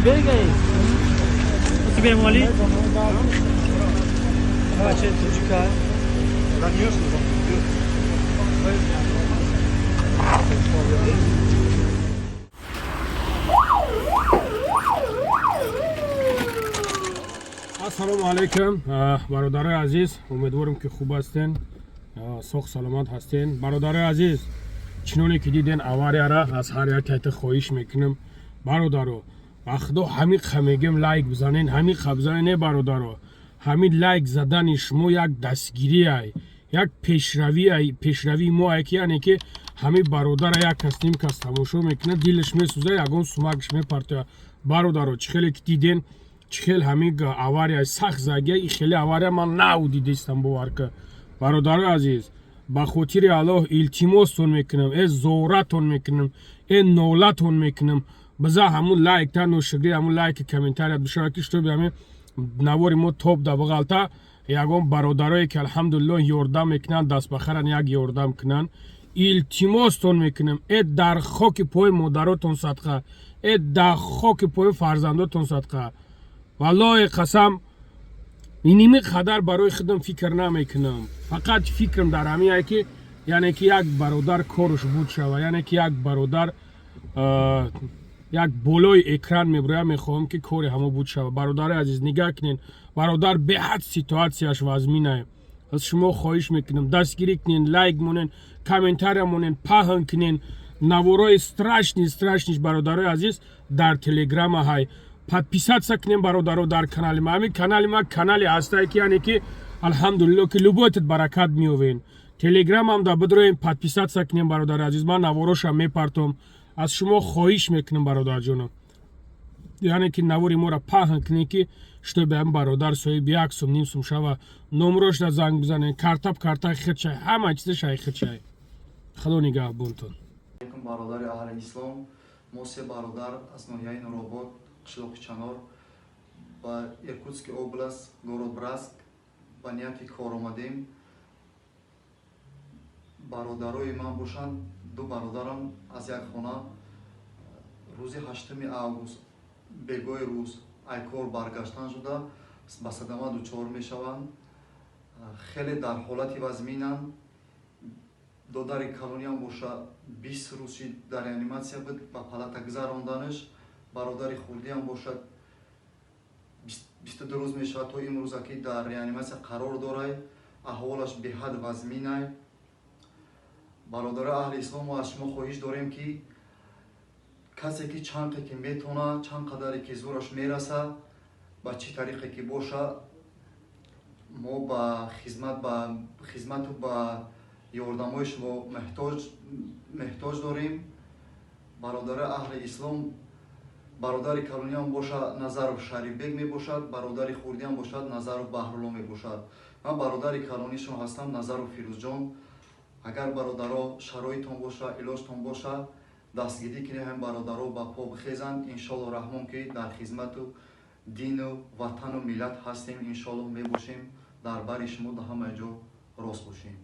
Bergay. Тебе мали? Бачите, чекай. ассалому алайкум бародарои азиз, умедворим ки хуб ҳастен, сох саломат ҳастен. Бародарои азиз, чуноне ки диден аварияра аз ҳар якайта хоҳиш мекунам, бародаро ба худо ҳамиқа мегем лайк бизанен, ҳамиқа бизанен. Не бародаро, ҳамин лайк задани шумо як дастгирие, як пешравии мо ки яъне ки ҳамин бародара як кас ним кас тамошо мекунад, дилаш месӯзад, ягон сумагаш мепартояд. Бародаро чӣ хеле ки диден, чӣ хел ҳамин авария сахт загия, ин хеле авария ман нав дидистам, бовар ка. Бародарои азиз, ба хотири Аллоҳ илтимостон мекунам, зоратон мекунам, нолатон мекунам, биза ҳамун лайкта ношигри, ҳамун лайки комментарият бишава ки шутоби ҳамин навори мо топ да бағалта ягон бародарое ки алҳамдулиллоҳ ёрдам мекунанд, дастбахаран як ёрдам кунанд. илтимостон мекунам, дар хоки пои модаротон садқа, дар хоки пои фарзандотон садқа. валлоҳи қасам иними қадар барои худам фикр намекунам. Фақат фикрам дар ҳамин ки яъне ки як бародар корш буд шава, яъне ки як бародар як болои экран мебуроя, мехоҳам ки кори ҳамо буд шава. Бародари азиз, нигаҳ кунед, бародар беҳад ситуатсияш вазминае. аз шумо хоҳиш мекунам дастгирӣ кунен, лайк монен, комментария монен, паҳн кунен наворои страшниш бародарои азиз дар телеграма ҳай. подписаться кунем бародаро дар канали ма. ҳамин канали ма канали ҳастае ки яъне ки алҳамдулиллоҳ ки любоятит баракат меёвен. телеграмам да бидроем подписаться кунем бародари азиз, ман наворошам мепартом. аз шумо хоҳиш мекунам бародарҷонам, яъне ки навори моро паҳн кунем ки шутоби ҳамин бародар соҳиби 1 сум 2 сум шава, номерошда занг бизанен, картаи хит шай, ҳама чизи шай хит шай. худо нигаҳбонтон. бародари аҳли ислом, мо се бародар аз ноҳияи Нуробод, қишлоқи Чанор ба Иркутски област, город Браск ба нияти кор омадем. бародарои ман бошанд, ду бародарам аз як хона рӯзи 8 август бегоҳи рӯз айкор баргаштан шуда ба садама дучор мешаванд. хеле дар ҳолати вазминанд. додари колониям боша 20 рӯзи дар реаниматсия буд, ба палата гузаронданаш. бародари хурдиам бошад 22 рӯз мешавад то имрӯза ки дар реаниматсия қарор дорад, аҳволаш беҳад вазминай. бародари аҳли ислом, аз шумо хоҳиш дорем ки касе ки чанқе ки метона, чанд қадаре ки зӯраш мераса, ба чӣ тариқе ки боша, мо ба хизмату ба ёрдамои шумо меҳтоҷ дорем. бародари аҳли ислом, бародари колониям боша Назаров Шарифбек мебошад, бародари хурдиам бошад Назаров Баҳрулло мебошад. ман бародари колонишон ҳастам, Назаров Фирӯзҷон. агар бародаро шароитон боша, илоҷтон боша, дастгирӣ кунед, ҳамин бародаро ба по бихезанд. иншоаллоҳ раҳмон ки дар хизмату дину ватану миллат ҳастем, иншоаллоҳ мебошем дар бари шумо дар ҳама ҷо рост бошем.